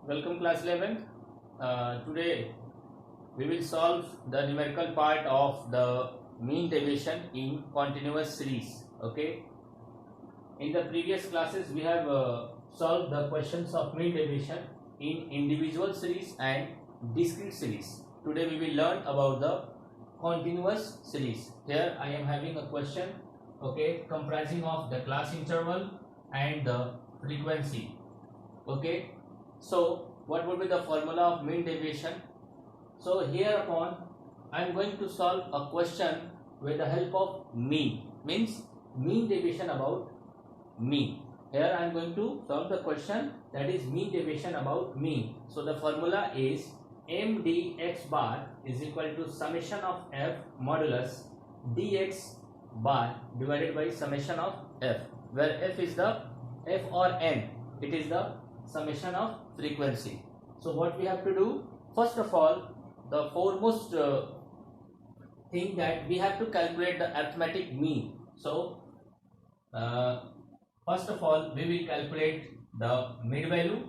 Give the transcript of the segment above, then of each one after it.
Welcome class 11. Today we will solve the numerical part of the mean deviation in continuous series. Okay. In the previous classes we have solved the questions of mean deviation in individual series and discrete series. Today we will learn about the continuous series. Here I am having a question, okay, comprising of the class interval and the frequency. Okay. So what would be the formula of mean deviation? So hereupon I am going to solve a question with the help of mean, means mean deviation about mean. Here I am going to solve the question that is mean deviation about mean. So the formula is mdx bar is equal to summation of f modulus dx bar divided by summation of f, where f is the f or n, it is the summation of frequency. So what we have to do, first of all, the foremost thing that we have to calculate the arithmetic mean. So first of all we will calculate the mid value,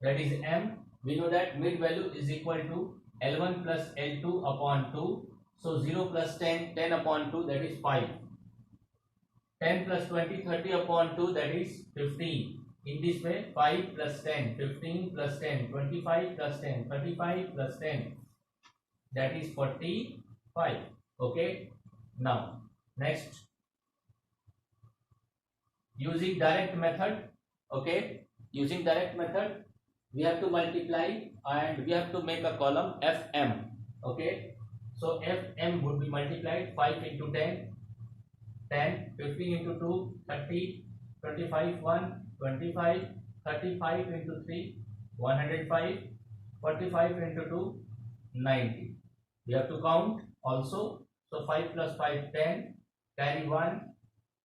that is m. We know that mid value is equal to L1 plus L2 upon 2. So 0 plus 10, 10 upon 2, that is 5. 10 plus 20, 30 upon 2, that is 15. In this way, 5 plus 10, 15 plus 10, 25 plus 10, 35 plus 10, that is 45. Okay. Now next, using direct method, okay, using direct method we have to multiply and we have to make a column fm. Okay, so fm would be multiplied 5 into 10, 10, 15 into 2, 30, 25, 1, 25, 35 into 3, 105, 45 into 2, 90. We have to count also. So 5 plus 5, 10, carry 1,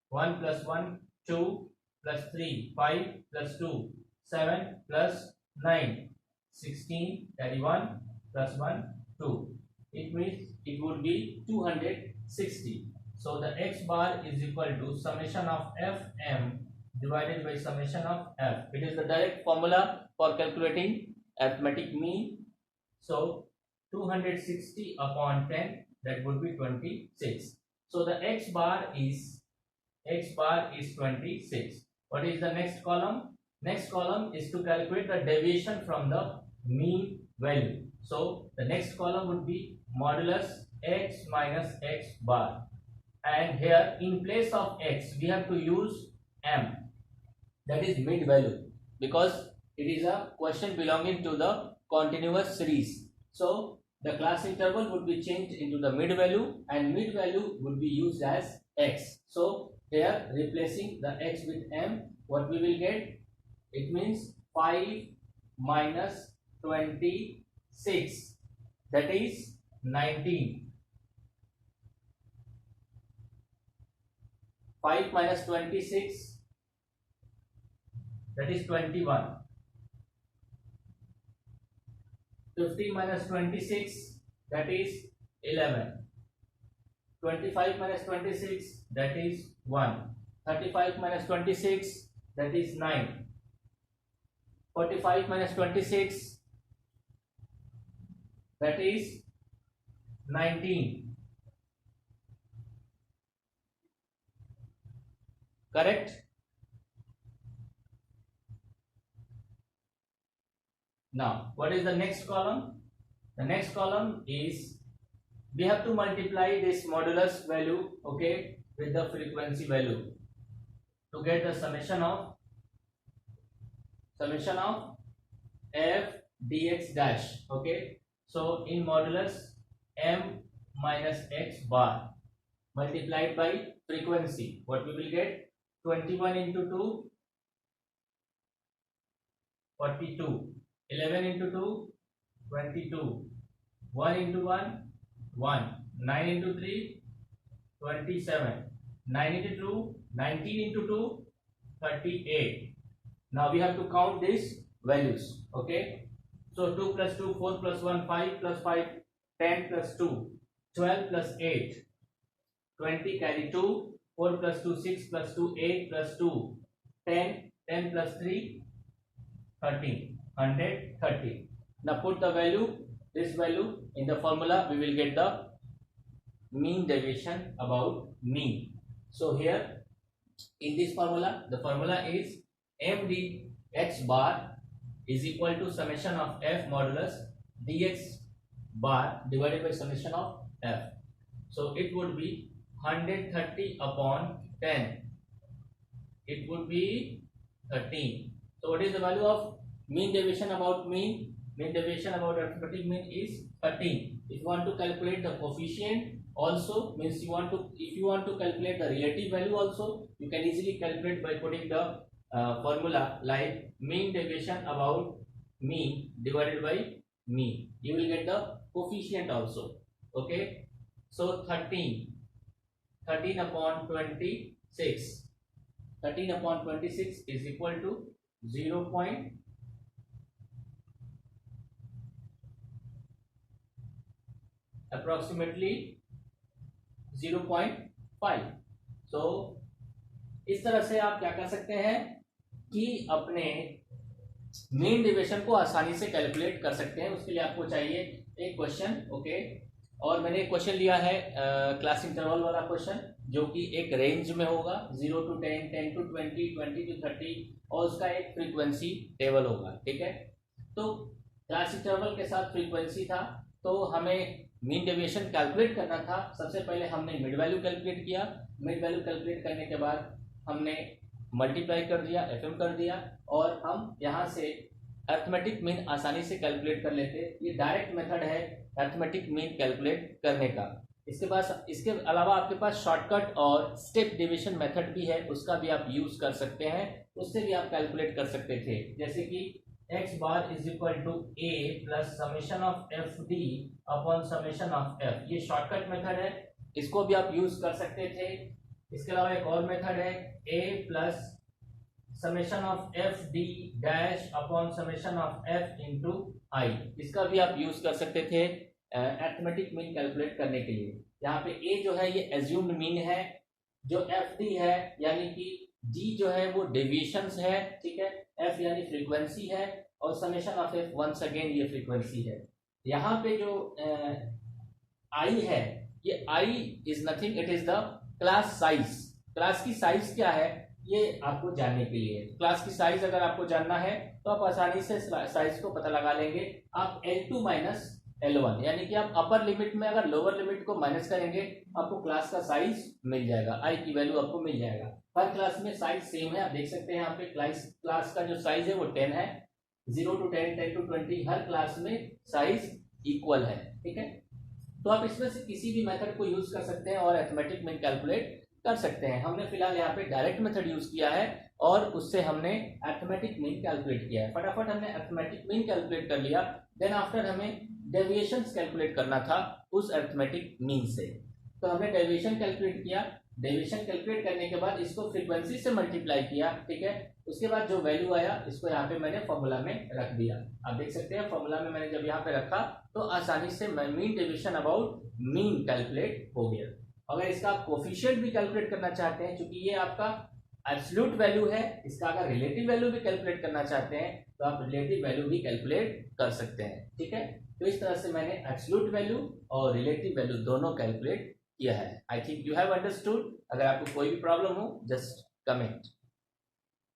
1 plus 1, 2, plus 3, 5, plus 2, 7, plus 9, 16, carry 1, plus 1, 2. It means it would be 260. So the x bar is equal to summation of fm divided by summation of f. It is the direct formula for calculating arithmetic mean. So 260 upon 10, that would be 26. So the x bar is 26. What is the next column? Next column is to calculate the deviation from the mean value. So the next column would be modulus x minus x bar, and here in place of x we have to use m, that is mid value, because it is a question belonging to the continuous series. So the class interval would be changed into the mid value and mid value would be used as x. So here replacing the x with m, what we will get? It means 5 minus 26, that is 19. 5 minus 26, that is 21. 15 minus 26, that is 11. 25 minus 26, that is 1. 35 minus 26, that is 9. 45 minus 26, that is 19. Correct? Now what is the next column? The next column is we have to multiply this modulus value, okay, with the frequency value to get the summation of f dx dash. Okay, so in modulus m minus x bar multiplied by frequency, what we will get? 21 into 2, 42. 11 into 2, 22. 1 into 1, 1. 9 into 3, 27. 9 into 2, 19 into 2, 38. Now we have to count these values. Okay, so 2 plus 2, 4 plus 1, 5 plus 5, 10 plus 2, 12 plus 8, 20, carry 2, 4 plus 2, 6 plus 2, 8 plus 2, 10, 10 plus 3, 13. 130. Now put the value, this value in the formula, we will get the mean deviation about mean. So here in this formula, the formula is md x bar is equal to summation of f modulus dx bar divided by summation of f. So it would be 130 upon 10. It would be 13. So what is the value of mean deviation about mean? Mean deviation about arithmetic mean is 13. If you want to calculate the coefficient also, means you want to, if you want to calculate the relative value also, you can easily calculate by putting the formula like mean deviation about mean divided by mean. You will get the coefficient also. Okay, so 13 upon 26. 13 upon 26 is equal to 0. approximately 0.5. So इस तरह से आप क्या कर सकते हैं कि अपने मीन डेविएशन को आसानी से कैलकुलेट कर सकते हैं। उसके लिए आपको चाहिए एक क्वेश्चन, ओके, और मैंने एक क्वेश्चन लिया है क्लास इंटरवल वाला क्वेश्चन, जो कि एक रेंज में होगा 0 to 10, 10 to 20, 20 to 30, और उसका एक फ्रीक्वेंसी टेबल होगा। ठीक है, तो क्लास इंटरवल के साथ फ्रीक्वेंसी था, तो हमें मीन डेविएशन कैलकुलेट करना था। सबसे पहले हमने मिड वैल्यू कैलकुलेट किया। मिड वैल्यू कैलकुलेट करने के बाद हमने मल्टीप्लाई कर दिया, एफएम कर दिया, और हम यहाँ से अरिथमेटिक मीन आसानी से कैलकुलेट कर लेते। ये डायरेक्ट मेथड है अरिथमेटिक मीन कैलकुलेट करने का। इसके अलावा आपके पास शॉर्टकट और स्टेप डिवीजन मेथड भी है, उसका भी आप यूज कर सकते हैं, उससे भी आप कैलकुलेट कर सकते थे। जैसे कि x bar is equal to a plus summation of F d upon summation of f, ये शॉर्टकट मेथड है, इसको भी आप यूज कर सकते थे। इसके अलावा एक और मेथड है a plus summation of F D dash upon summation of f into I, इसका भी आप यूज कर सकते थे अरिथमेटिक मीन कैलकुलेट करने के लिए। यहाँ पे a जो है ये एज्यूम्ड मीन है, जो एफ डी है यानी कि d जो है वो डेविएशंस है, ठीक है, f यानी फ्रीक्वेंसी है, और summation of f once again ये फ्रीक्वेंसी है। यहाँ पे जो i है, ये i is nothing, it is the class size. Class की साइज क्या है ये आपको जानने के लिए, क्लास की साइज अगर आपको जानना है तो आप आसानी से साइज को पता लगा लेंगे। आप L2 माइनस L1 यानी कि आप अपर लिमिट में अगर लोअर लिमिट को माइनस करेंगे आपको क्लास का साइज मिल जाएगा, i की वैल्यू आपको मिल जाएगा। हर क्लास में साइज सेम है, आप देख सकते हैं यहाँ पे क्लास का जो साइज है वो 10 है, 0 to 10, 10 to 20, हर क्लास में साइज इक्वल है। ठीक है, तो आप इसमें से किसी भी मेथड को यूज कर सकते हैं और अरिथमेटिक मीन कैलकुलेट कर सकते हैं। हमने फिलहाल यहाँ पे डायरेक्ट मेथड यूज किया है और उससे हमने अरिथमेटिक मीन कैलकुलेट किया है। फटाफट हमने अरिथमेटिक मीन कैलकुलेट कर लिया, देन आफ्टर हमें डेविएशंस कैलकुलेट करना था उस अरिथमेटिक मीन से। तो हमने डेविएशन कैलकुलेट किया, डेविएशन कैलकुलेट करने के बाद इसको फ्रीक्वेंसी से मल्टीप्लाई किया, ठीक है, उसके बाद जो वैल्यू आया इसको यहाँ पे मैंने फॉर्मूला में रख दिया। आप देख सकते हैं फॉर्मूला में मैंने जब यहाँ पे रखा तो आसानी से mean deviation about mean calculate हो गया। अगर इसका आप कोफिशिएंट भी कैलकुलेट करना चाहते हैं, क्योंकि ये आपका एब्सोल्यूट वैल्यू है, इसका अगर रिलेटिव वैल्यू भी कैलकुलेट करना चाहते हैं तो आप रिलेटिव वैल्यू भी कैलकुलेट कर सकते हैं। ठीक है, तो इस तरह से मैंने एब्सोल्यूट वैल्यू और रिलेटिव वैल्यू दोनों कैलकुलेट किया है। I think you have understood. अगर आपको कोई भी प्रॉब्लम हो जस्ट कमेंट।